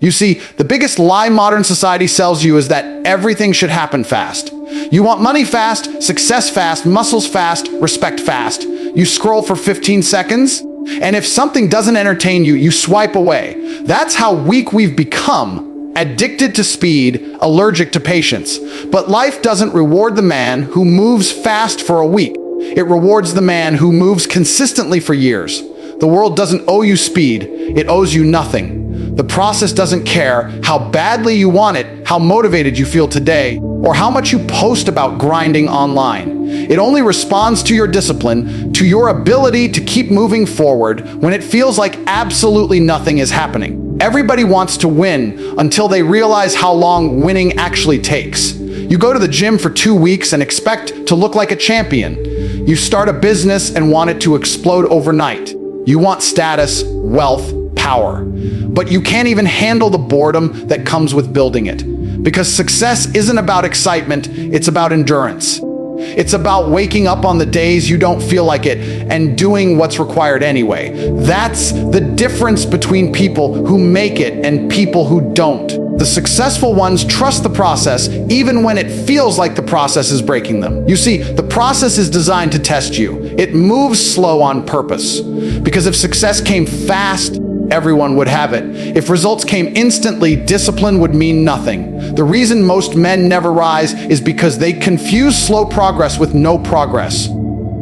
You see, the biggest lie modern society sells you is that everything should happen fast. You want money fast, success fast, muscles fast, respect fast. You scroll for 15 seconds, and if something doesn't entertain you, you swipe away. That's how weak we've become, addicted to speed, allergic to patience. But life doesn't reward the man who moves fast for a week. It rewards the man who moves consistently for years. The world doesn't owe you speed, it owes you nothing. The process doesn't care how badly you want it, how motivated you feel today, or how much you post about grinding online. It only responds to your discipline, to your ability to keep moving forward when it feels like absolutely nothing is happening. Everybody wants to win until they realize how long winning actually takes. You go to the gym for 2 weeks and expect to look like a champion. You start a business and want it to explode overnight. You want status, wealth, power. But you can't even handle the boredom that comes with building it. Because success isn't about excitement, it's about endurance. It's about waking up on the days you don't feel like it and doing what's required anyway. That's the difference between people who make it and people who don't. The successful ones trust the process even when it feels like the process is breaking them. You see, the process is designed to test you. It moves slow on purpose. Because if success came fast, everyone would have it. If results came instantly, discipline would mean nothing. The reason most men never rise is because they confuse slow progress with no progress.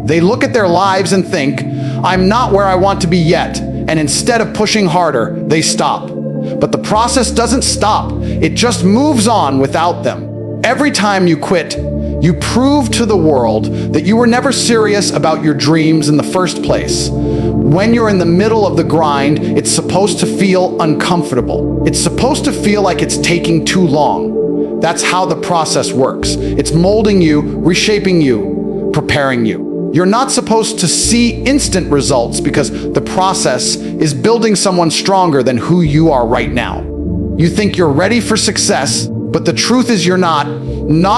They look at their lives and think, I'm not where I want to be yet, and instead of pushing harder, they stop. But the process doesn't stop, it just moves on without them. Every time you quit, you prove to the world that you were never serious about your dreams in the first place. When you're in the middle of the grind, it's supposed to feel uncomfortable. It's supposed to feel like it's taking too long. That's how the process works. It's molding you, reshaping you, preparing you. You're not supposed to see instant results because the process is building someone stronger than who you are right now. You think you're ready for success, but the truth is you're not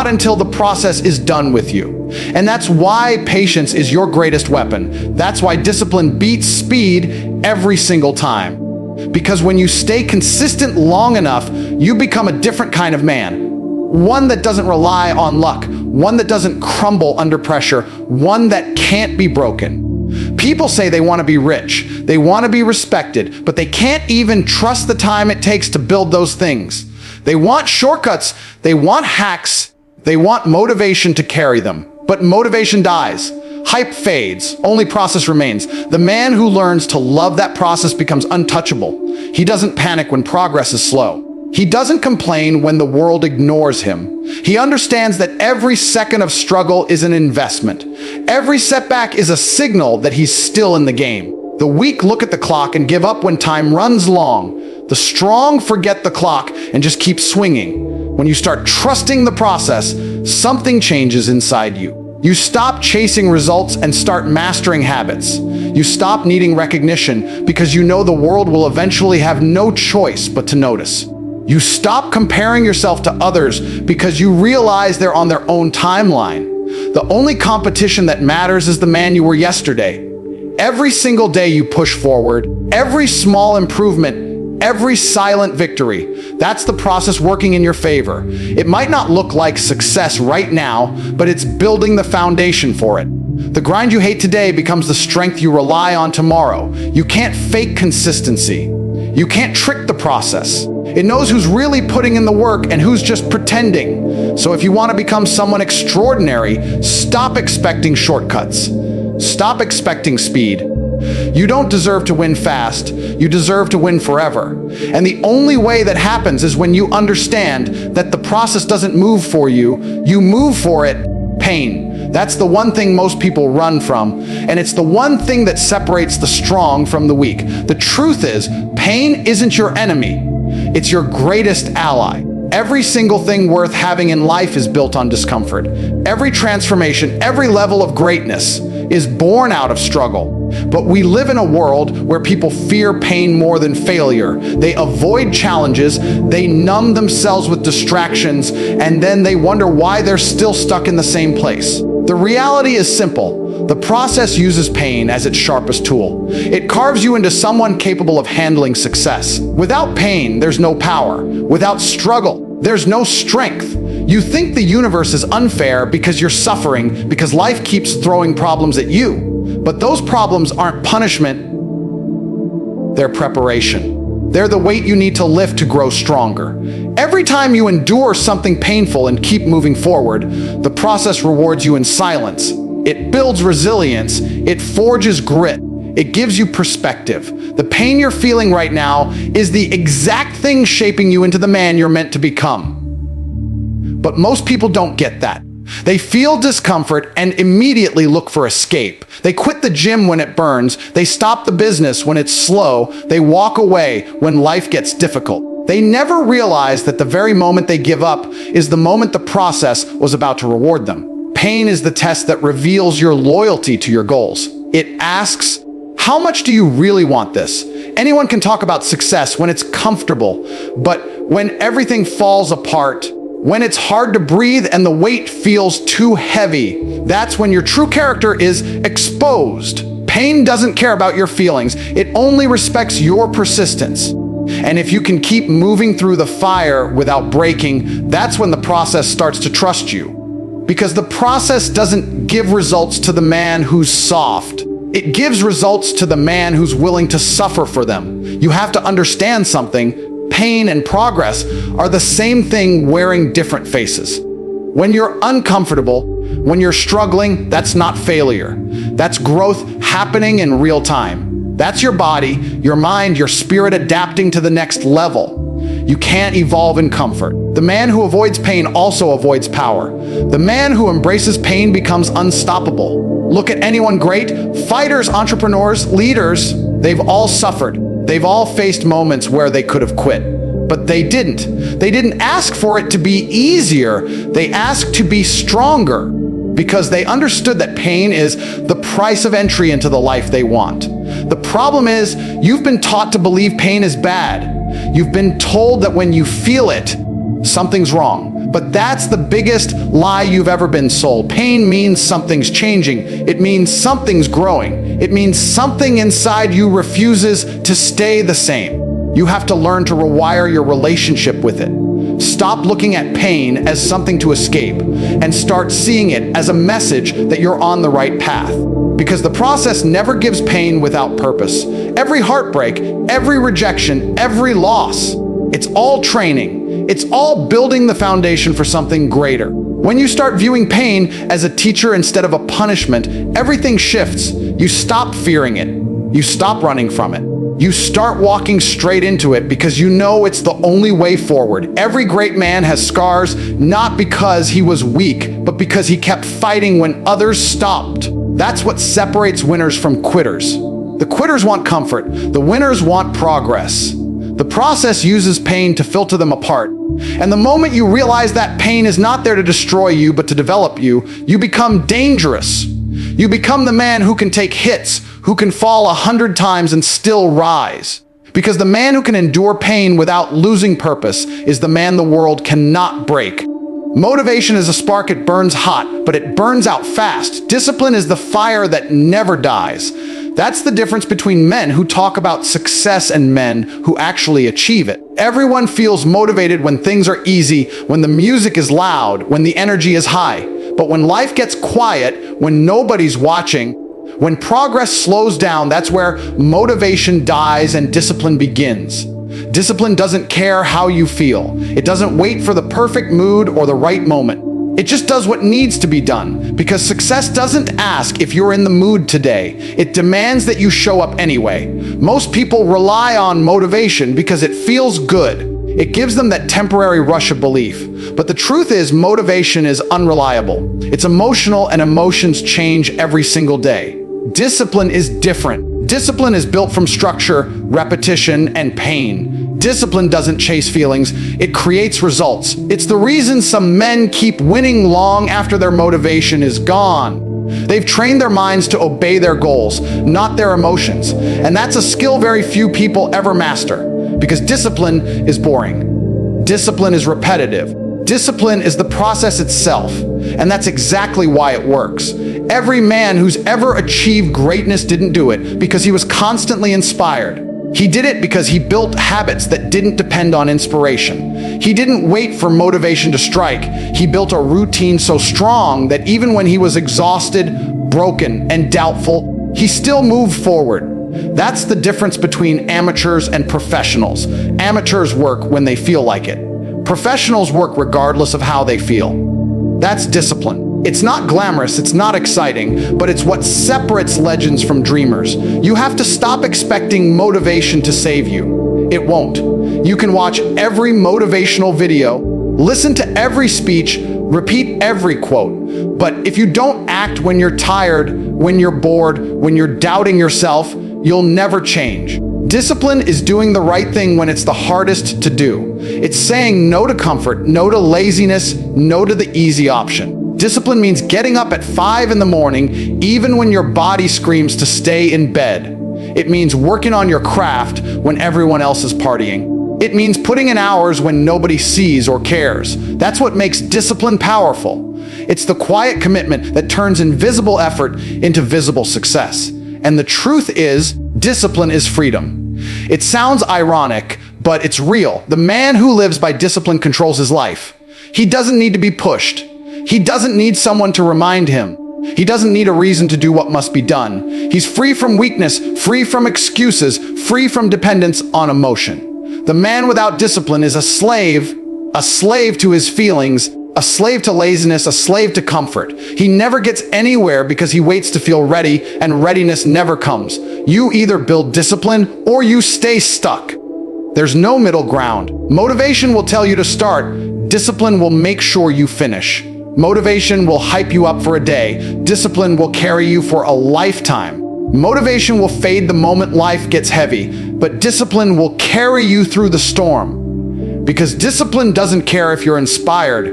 until the process is done with you. And that's why patience is your greatest weapon. That's why discipline beats speed every single time. Because when you stay consistent long enough, you become a different kind of man. One that doesn't rely on luck, one that doesn't crumble under pressure, one that can't be broken. People say they want to be rich, they want to be respected, but they can't even trust the time it takes to build those things. They want shortcuts, they want hacks, they want motivation to carry them. But motivation dies. Hype fades, only process remains. The man who learns to love that process becomes untouchable. He doesn't panic when progress is slow. He doesn't complain when the world ignores him. He understands that every second of struggle is an investment. Every setback is a signal that he's still in the game. The weak look at the clock and give up when time runs long. The strong forget the clock and just keep swinging. When you start trusting the process, something changes inside you. You stop chasing results and start mastering habits. You stop needing recognition because you know the world will eventually have no choice but to notice. You stop comparing yourself to others because you realize they're on their own timeline. The only competition that matters is the man you were yesterday. Every single day you push forward, every small improvement, every silent victory, that's the process working in your favor. It might not look like success right now, but it's building the foundation for it. The grind you hate today becomes the strength you rely on tomorrow. You can't fake consistency. You can't trick the process. It knows who's really putting in the work and who's just pretending. So if you want to become someone extraordinary, stop expecting shortcuts. Stop expecting speed. You don't deserve to win fast. You deserve to win forever. And the only way that happens is when you understand that the process doesn't move for you, you move for it. Pain. That's the one thing most people run from, and it's the one thing that separates the strong from the weak. The truth is, pain isn't your enemy. It's your greatest ally. Every single thing worth having in life is built on discomfort. Every transformation, every level of greatness is born out of struggle. But we live in a world where people fear pain more than failure. They avoid challenges, they numb themselves with distractions, and then they wonder why they're still stuck in the same place. The reality is simple. The process uses pain as its sharpest tool. It carves you into someone capable of handling success. Without pain, there's no power. Without struggle, there's no strength. You think the universe is unfair because you're suffering, because life keeps throwing problems at you. But those problems aren't punishment, they're preparation. They're the weight you need to lift to grow stronger. Every time you endure something painful and keep moving forward, the process rewards you in silence. It builds resilience. It forges grit. It gives you perspective. The pain you're feeling right now is the exact thing shaping you into the man you're meant to become. But most people don't get that. They feel discomfort and immediately look for escape. They quit the gym when it burns. They stop the business when it's slow. They walk away when life gets difficult. They never realize that the very moment they give up is the moment the process was about to reward them. Pain is the test that reveals your loyalty to your goals. It asks, how much do you really want this? Anyone can talk about success when it's comfortable, but when everything falls apart, when it's hard to breathe and the weight feels too heavy, that's when your true character is exposed. Pain doesn't care about your feelings. It only respects your persistence. And if you can keep moving through the fire without breaking, that's when the process starts to trust you. Because the process doesn't give results to the man who's soft. It gives results to the man who's willing to suffer for them. You have to understand something. Pain and progress are the same thing wearing different faces. When you're uncomfortable, when you're struggling, that's not failure. That's growth happening in real time. That's your body, your mind, your spirit adapting to the next level. You can't evolve in comfort. The man who avoids pain also avoids power. The man who embraces pain becomes unstoppable. Look at anyone great, fighters, entrepreneurs, leaders, they've all suffered. They've all faced moments where they could have quit, but they didn't. They didn't ask for it to be easier. They asked to be stronger because they understood that pain is the price of entry into the life they want. The problem is, you've been taught to believe pain is bad. You've been told that when you feel it, something's wrong. But that's the biggest lie you've ever been sold. Pain means something's changing. It means something's growing. It means something inside you refuses to stay the same. You have to learn to rewire your relationship with it. Stop looking at pain as something to escape and start seeing it as a message that you're on the right path. Because the process never gives pain without purpose. Every heartbreak, every rejection, every loss, it's all training. It's all building the foundation for something greater. When you start viewing pain as a teacher instead of a punishment, everything shifts. You stop fearing it. You stop running from it. You start walking straight into it because you know it's the only way forward. Every great man has scars, not because he was weak, but because he kept fighting when others stopped. That's what separates winners from quitters. The quitters want comfort. The winners want progress. The process uses pain to filter them apart. And the moment you realize that pain is not there to destroy you, but to develop you, you become dangerous. You become the man who can take hits, who can fall 100 times and still rise. Because the man who can endure pain without losing purpose is the man the world cannot break. Motivation is a spark, it burns hot, but it burns out fast. Discipline is the fire that never dies. That's the difference between men who talk about success and men who actually achieve it. Everyone feels motivated when things are easy, when the music is loud, when the energy is high. But when life gets quiet, when nobody's watching, when progress slows down, that's where motivation dies and discipline begins. Discipline doesn't care how you feel. It doesn't wait for the perfect mood or the right moment. It just does what needs to be done, because success doesn't ask if you're in the mood today. It demands that you show up anyway. Most people rely on motivation because it feels good. It gives them that temporary rush of belief. But the truth is, motivation is unreliable. It's emotional, and emotions change every single day. Discipline is different. Discipline is built from structure, repetition, and pain. Discipline doesn't chase feelings, it creates results. It's the reason some men keep winning long after their motivation is gone. They've trained their minds to obey their goals, not their emotions. And that's a skill very few people ever master, because discipline is boring. Discipline is repetitive. Discipline is the process itself. And that's exactly why it works. Every man who's ever achieved greatness didn't do it because he was constantly inspired. He did it because he built habits that didn't depend on inspiration. He didn't wait for motivation to strike. He built a routine so strong that even when he was exhausted, broken, and doubtful, he still moved forward. That's the difference between amateurs and professionals. Amateurs work when they feel like it. Professionals work regardless of how they feel. That's discipline. It's not glamorous, it's not exciting, but it's what separates legends from dreamers. You have to stop expecting motivation to save you. It won't. You can watch every motivational video, listen to every speech, repeat every quote. But if you don't act when you're tired, when you're bored, when you're doubting yourself, you'll never change. Discipline is doing the right thing when it's the hardest to do. It's saying no to comfort, no to laziness, no to the easy option. Discipline means getting up at 5 in the morning, even when your body screams to stay in bed. It means working on your craft when everyone else is partying. It means putting in hours when nobody sees or cares. That's what makes discipline powerful. It's the quiet commitment that turns invisible effort into visible success. And the truth is, discipline is freedom. It sounds ironic, but it's real. The man who lives by discipline controls his life. He doesn't need to be pushed. He doesn't need someone to remind him. He doesn't need a reason to do what must be done. He's free from weakness, free from excuses, free from dependence on emotion. The man without discipline is a slave to his feelings, a slave to laziness, a slave to comfort. He never gets anywhere because he waits to feel ready, and readiness never comes. You either build discipline or you stay stuck. There's no middle ground. Motivation will tell you to start. Discipline will make sure you finish. Motivation will hype you up for a day. Discipline will carry you for a lifetime. Motivation will fade the moment life gets heavy, but discipline will carry you through the storm. Because discipline doesn't care if you're inspired.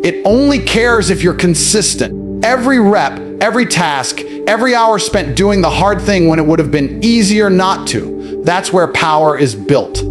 It only cares if you're consistent. Every rep, every task, every hour spent doing the hard thing when it would have been easier not to. That's where power is built.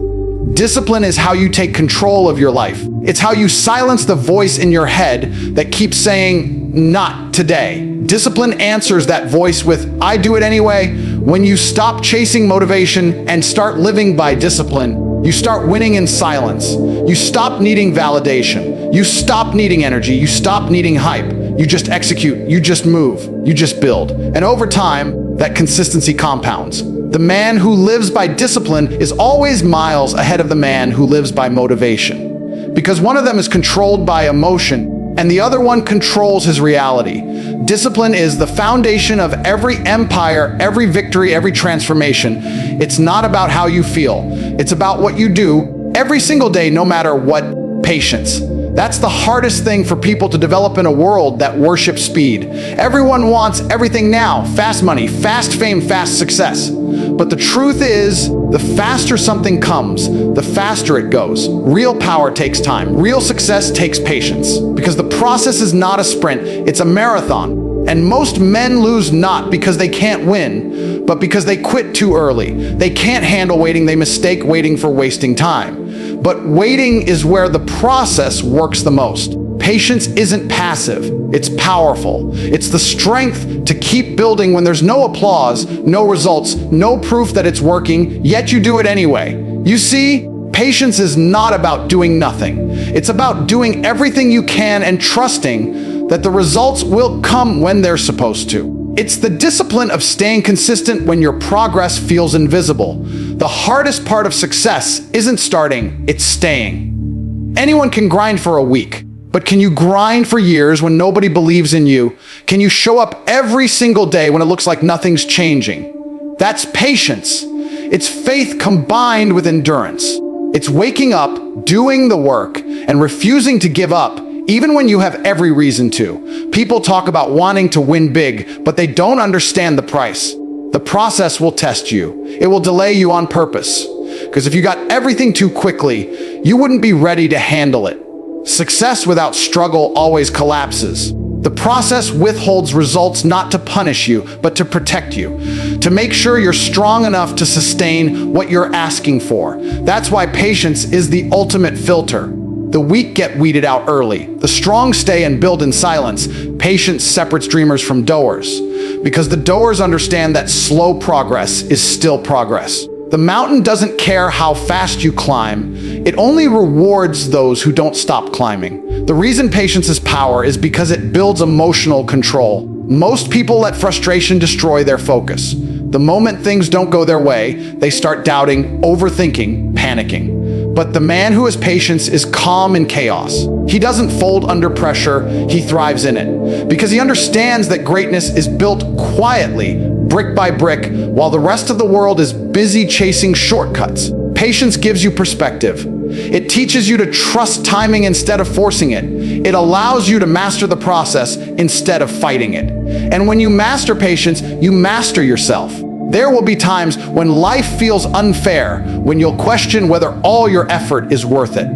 Discipline is how you take control of your life. It's how you silence the voice in your head that keeps saying, "Not today." Discipline answers that voice with, "I do it anyway." When you stop chasing motivation and start living by discipline, you start winning in silence. You stop needing validation. You stop needing energy. You stop needing hype. You just execute. You just move. You just build. And over time, that consistency compounds. The man who lives by discipline is always miles ahead of the man who lives by motivation. Because one of them is controlled by emotion, and the other one controls his reality. Discipline is the foundation of every empire, every victory, every transformation. It's not about how you feel. It's about what you do every single day, no matter what. Patience. That's the hardest thing for people to develop in a world that worships speed. Everyone wants everything now. Fast money, fast fame, fast success. But the truth is, the faster something comes, the faster it goes. Real power takes time. Real success takes patience. Because the process is not a sprint, it's a marathon. And most men lose not because they can't win, but because they quit too early. They can't handle waiting, they mistake waiting for wasting time. But waiting is where the process works the most. Patience isn't passive, it's powerful. It's the strength to keep building when there's no applause, no results, no proof that it's working, yet you do it anyway. You see, patience is not about doing nothing. It's about doing everything you can and trusting that the results will come when they're supposed to. It's the discipline of staying consistent when your progress feels invisible. The hardest part of success isn't starting, it's staying. Anyone can grind for a week, but can you grind for years when nobody believes in you? Can you show up every single day when it looks like nothing's changing? That's patience. It's faith combined with endurance. It's waking up, doing the work, and refusing to give up, even when you have every reason to. People talk about wanting to win big, but they don't understand the price. The process will test you. It will delay you on purpose. Because if you got everything too quickly, you wouldn't be ready to handle it. Success without struggle always collapses. The process withholds results not to punish you, but to protect you, to make sure you're strong enough to sustain what you're asking for. That's why patience is the ultimate filter. The weak get weeded out early. The strong stay and build in silence. Patience separates dreamers from doers, because the doers understand that slow progress is still progress. The mountain doesn't care how fast you climb. It only rewards those who don't stop climbing. The reason patience is power is because it builds emotional control. Most people let frustration destroy their focus. The moment things don't go their way, they start doubting, overthinking, panicking. But the man who has patience is calm in chaos. He doesn't fold under pressure, he thrives in it. Because he understands that greatness is built quietly, brick by brick, while the rest of the world is busy chasing shortcuts. Patience gives you perspective. It teaches you to trust timing instead of forcing it. It allows you to master the process instead of fighting it. And when you master patience, you master yourself. There will be times when life feels unfair, when you'll question whether all your effort is worth it.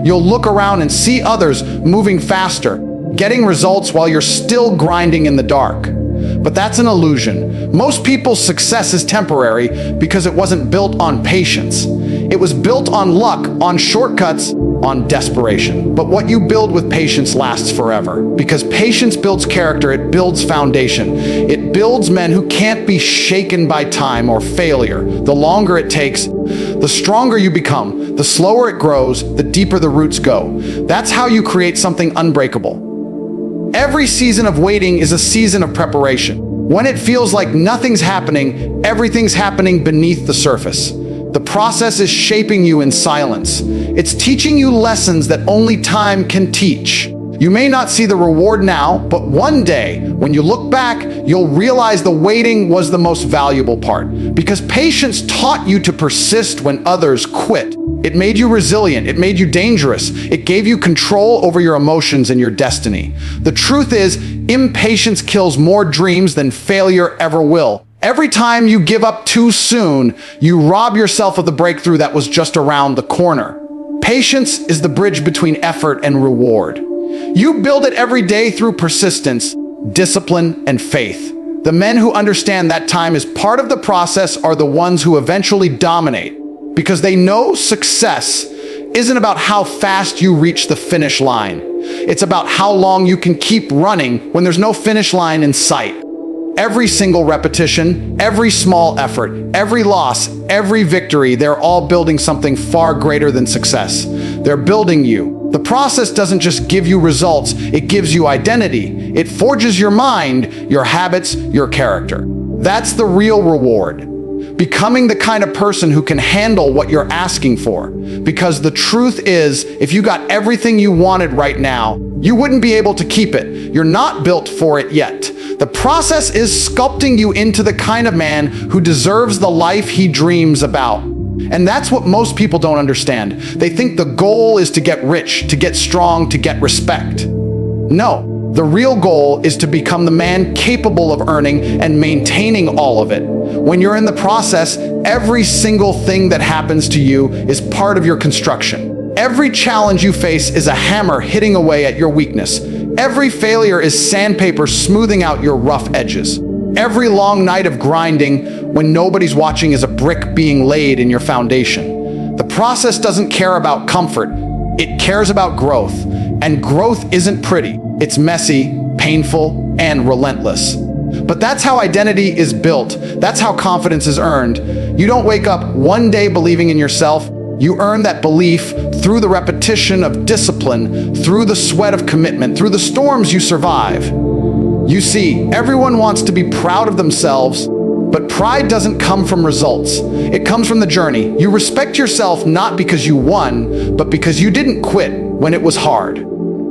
You'll look around and see others moving faster, getting results while you're still grinding in the dark. But that's an illusion. Most people's success is temporary because it wasn't built on patience. It was built on luck, on shortcuts, on desperation. But what you build with patience lasts forever. Because patience builds character, it builds foundation. It builds men who can't be shaken by time or failure. The longer it takes, the stronger you become. The slower it grows, the deeper the roots go. That's how you create something unbreakable. Every season of waiting is a season of preparation. When it feels like nothing's happening, everything's happening beneath the surface. The process is shaping you in silence. It's teaching you lessons that only time can teach. You may not see the reward now, but one day, when you look back, you'll realize the waiting was the most valuable part. Because patience taught you to persist when others quit. It made you resilient. It made you dangerous. It gave you control over your emotions and your destiny. The truth is, impatience kills more dreams than failure ever will. Every time you give up too soon, you rob yourself of the breakthrough that was just around the corner. Patience is the bridge between effort and reward. You build it every day through persistence, discipline, and faith. The men who understand that time is part of the process are the ones who eventually dominate, because they know success isn't about how fast you reach the finish line. It's about how long you can keep running when there's no finish line in sight. Every single repetition, every small effort, every loss, every victory, they're all building something far greater than success. They're building you. The process doesn't just give you results, it gives you identity. It forges your mind, your habits, your character. That's the real reward. Becoming the kind of person who can handle what you're asking for. Because the truth is, if you got everything you wanted right now, you wouldn't be able to keep it. You're not built for it yet. The process is sculpting you into the kind of man who deserves the life he dreams about. And that's what most people don't understand. They think the goal is to get rich, to get strong, to get respect. No, the real goal is to become the man capable of earning and maintaining all of it. When you're in the process, every single thing that happens to you is part of your construction. Every challenge you face is a hammer hitting away at your weakness. Every failure is sandpaper smoothing out your rough edges. Every long night of grinding when nobody's watching is a brick being laid in your foundation. The process doesn't care about comfort, it cares about growth. And growth isn't pretty. It's messy, painful, and relentless. But that's how identity is built. That's how confidence is earned. You don't wake up one day believing in yourself. You earn that belief through the repetition of discipline, through the sweat of commitment, through the storms you survive. You see, everyone wants to be proud of themselves, but pride doesn't come from results. It comes from the journey. You respect yourself not because you won, but because you didn't quit when it was hard.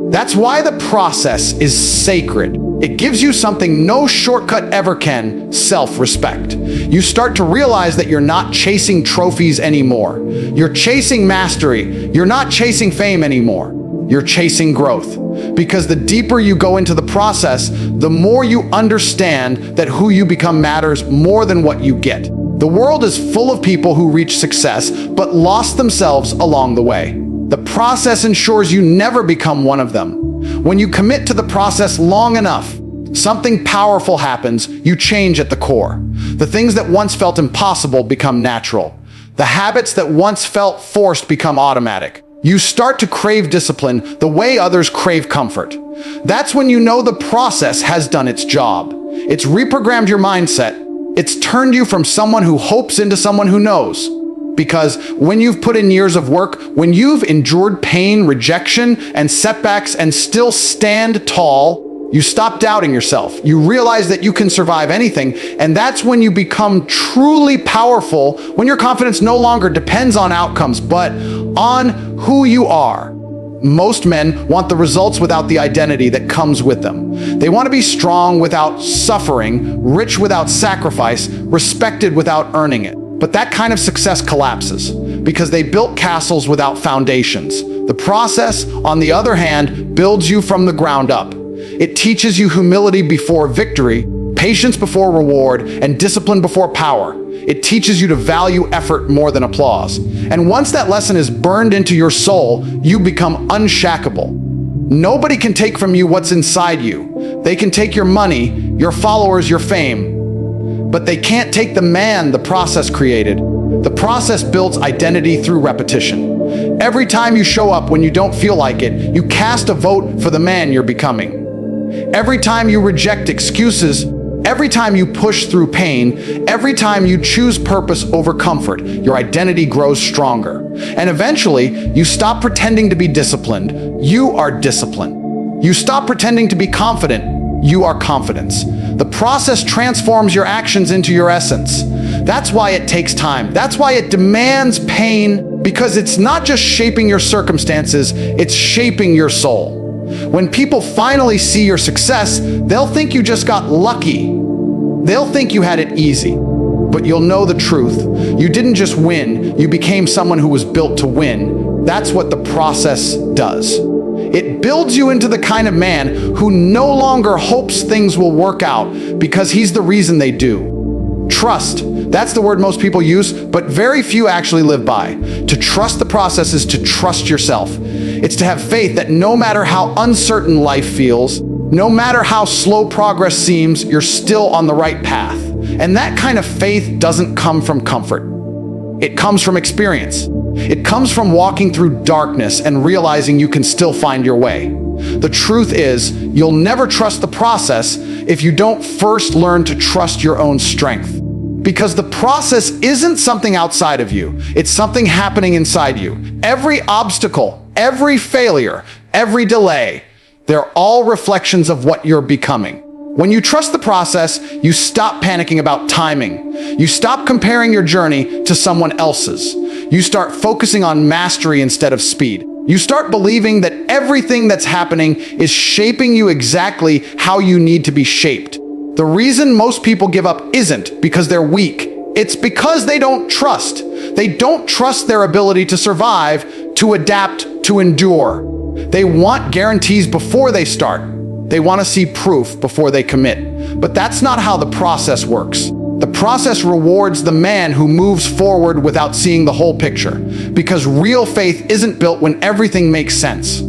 That's why the process is sacred. It gives you something no shortcut ever can: self-respect. You start to realize that you're not chasing trophies anymore. You're chasing mastery. You're not chasing fame anymore. You're chasing growth. Because the deeper you go into the process, the more you understand that who you become matters more than what you get. The world is full of people who reach success but lost themselves along the way. The process ensures you never become one of them. When you commit to the process long enough, something powerful happens. You change at the core. The things that once felt impossible become natural. The habits that once felt forced become automatic. You start to crave discipline the way others crave comfort. That's when you know the process has done its job. It's reprogrammed your mindset. It's turned you from someone who hopes into someone who knows. Because when you've put in years of work, when you've endured pain, rejection, and setbacks and still stand tall, you stop doubting yourself. You realize that you can survive anything, and that's when you become truly powerful, when your confidence no longer depends on outcomes, but on who you are. Most men want the results without the identity that comes with them. They want to be strong without suffering, rich without sacrifice, respected without earning it. But that kind of success collapses because they built castles without foundations. The process, on the other hand, builds you from the ground up. It teaches you humility before victory, patience before reward, and discipline before power. It teaches you to value effort more than applause. And once that lesson is burned into your soul, you become unshackable. Nobody can take from you what's inside you. They can take your money, your followers, your fame, but they can't take the man the process created. The process builds identity through repetition. Every time you show up when you don't feel like it, you cast a vote for the man you're becoming. Every time you reject excuses, every time you push through pain, every time you choose purpose over comfort, your identity grows stronger. And eventually, you stop pretending to be disciplined. You are disciplined. You stop pretending to be confident. You are confidence. The process transforms your actions into your essence. That's why it takes time. That's why it demands pain, because it's not just shaping your circumstances, it's shaping your soul. When people finally see your success, they'll think you just got lucky. They'll think you had it easy. But you'll know the truth. You didn't just win, you became someone who was built to win. That's what the process does. It builds you into the kind of man who no longer hopes things will work out because he's the reason they do. Trust. That's the word most people use, but very few actually live by. To trust the process is to trust yourself. It's to have faith that no matter how uncertain life feels, no matter how slow progress seems, you're still on the right path. And that kind of faith doesn't come from comfort. It comes from experience. It comes from walking through darkness and realizing you can still find your way. The truth is, you'll never trust the process if you don't first learn to trust your own strength. Because the process isn't something outside of you, it's something happening inside you. Every obstacle, every failure, every delay, they're all reflections of what you're becoming. When you trust the process, you stop panicking about timing. You stop comparing your journey to someone else's. You start focusing on mastery instead of speed. You start believing that everything that's happening is shaping you exactly how you need to be shaped. The reason most people give up isn't because they're weak. It's because they don't trust. They don't trust their ability to survive, to adapt, to endure. They want guarantees before they start. They want to see proof before they commit. But that's not how the process works. The process rewards the man who moves forward without seeing the whole picture. Because real faith isn't built when everything makes sense.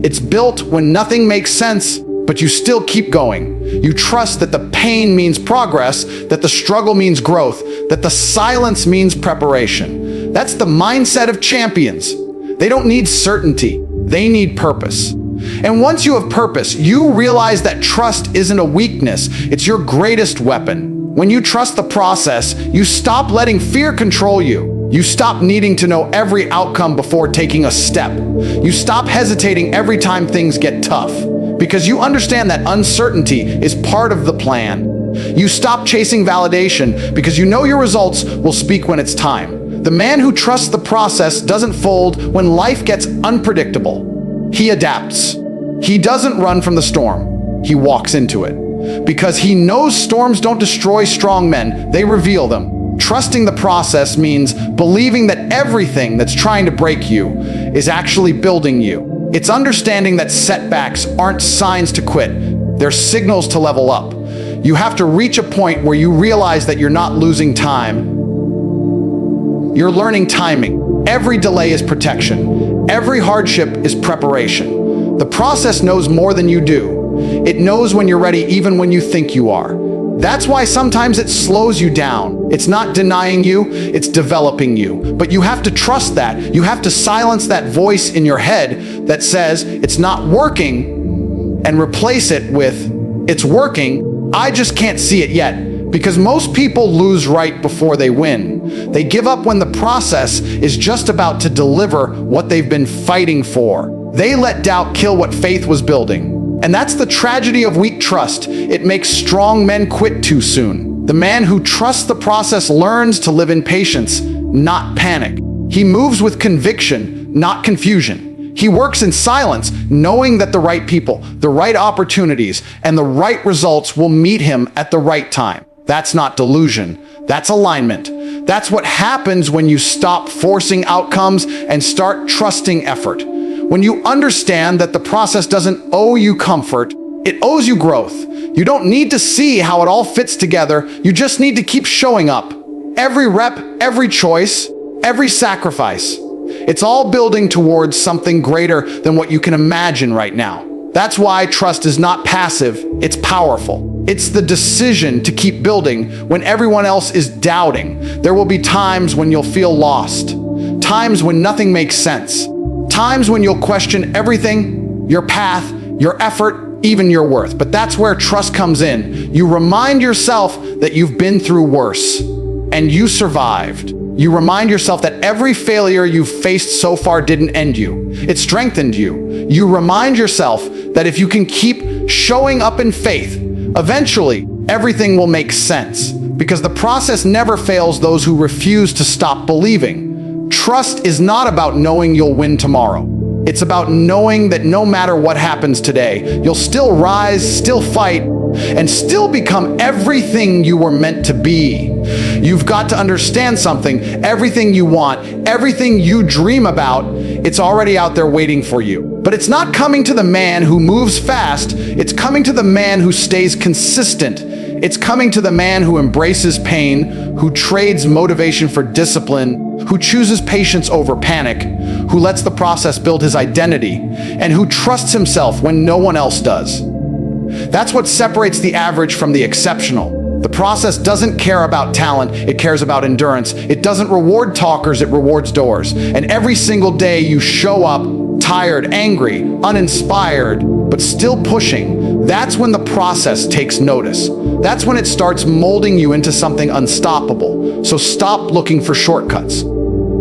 It's built when nothing makes sense, but you still keep going. You trust that the pain means progress, that the struggle means growth, that the silence means preparation. That's the mindset of champions. They don't need certainty, they need purpose. And once you have purpose, you realize that trust isn't a weakness, it's your greatest weapon. When you trust the process, you stop letting fear control you. You stop needing to know every outcome before taking a step. You stop hesitating every time things get tough, because you understand that uncertainty is part of the plan. You stop chasing validation because you know your results will speak when it's time. The man who trusts the process doesn't fold when life gets unpredictable. He adapts. He doesn't run from the storm. He walks into it. Because he knows storms don't destroy strong men, they reveal them. Trusting the process means believing that everything that's trying to break you is actually building you. It's understanding that setbacks aren't signs to quit, they're signals to level up. You have to reach a point where you realize that you're not losing time. You're learning timing. Every delay is protection. Every hardship is preparation. The process knows more than you do. It knows when you're ready even when you think you are. That's why sometimes it slows you down. It's not denying you, it's developing you. But you have to trust that. You have to silence that voice in your head that says it's not working and replace it with it's working, I just can't see it yet. Because most people lose right before they win. They give up when the process is just about to deliver what they've been fighting for. They let doubt kill what faith was building. And that's the tragedy of weak trust. It makes strong men quit too soon. The man who trusts the process learns to live in patience, not panic. He moves with conviction, not confusion. He works in silence, knowing that the right people, the right opportunities, and the right results will meet him at the right time. That's not delusion. That's alignment. That's what happens when you stop forcing outcomes and start trusting effort. When you understand that the process doesn't owe you comfort, it owes you growth. You don't need to see how it all fits together. You just need to keep showing up. Every rep, every choice, every sacrifice. It's all building towards something greater than what you can imagine right now. That's why trust is not passive, it's powerful. It's the decision to keep building when everyone else is doubting. There will be times when you'll feel lost, times when nothing makes sense, times when you'll question everything, your path, your effort, even your worth. But that's where trust comes in. You remind yourself that you've been through worse and you survived. You remind yourself that every failure you've faced so far didn't end you. It strengthened you. You remind yourself that if you can keep showing up in faith, eventually everything will make sense. Because the process never fails those who refuse to stop believing. Trust is not about knowing you'll win tomorrow. It's about knowing that no matter what happens today, you'll still rise, still fight, and still become everything you were meant to be. You've got to understand something. Everything you want, everything you dream about, it's already out there waiting for you. But it's not coming to the man who moves fast. It's coming to the man who stays consistent. It's coming to the man who embraces pain, who trades motivation for discipline, who chooses patience over panic, who lets the process build his identity, and who trusts himself when no one else does. That's what separates the average from the exceptional. The process doesn't care about talent, it cares about endurance. It doesn't reward talkers, it rewards doors. And every single day you show up tired, angry, uninspired, but still pushing, that's when the process takes notice. That's when it starts molding you into something unstoppable. So stop looking for shortcuts.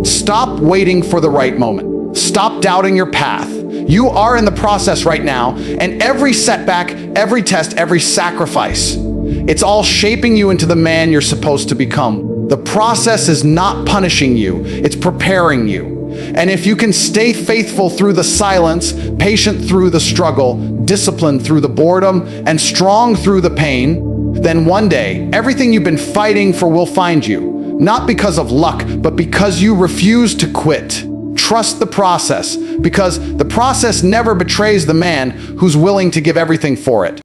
Stop waiting for the right moment. Stop doubting your path. You are in the process right now, and every setback, every test, every sacrifice, it's all shaping you into the man you're supposed to become. The process is not punishing you, it's preparing you. And if you can stay faithful through the silence, patient through the struggle, disciplined through the boredom, and strong through the pain, then one day, everything you've been fighting for will find you. Not because of luck, but because you refuse to quit. Trust the process, because the process never betrays the man who's willing to give everything for it.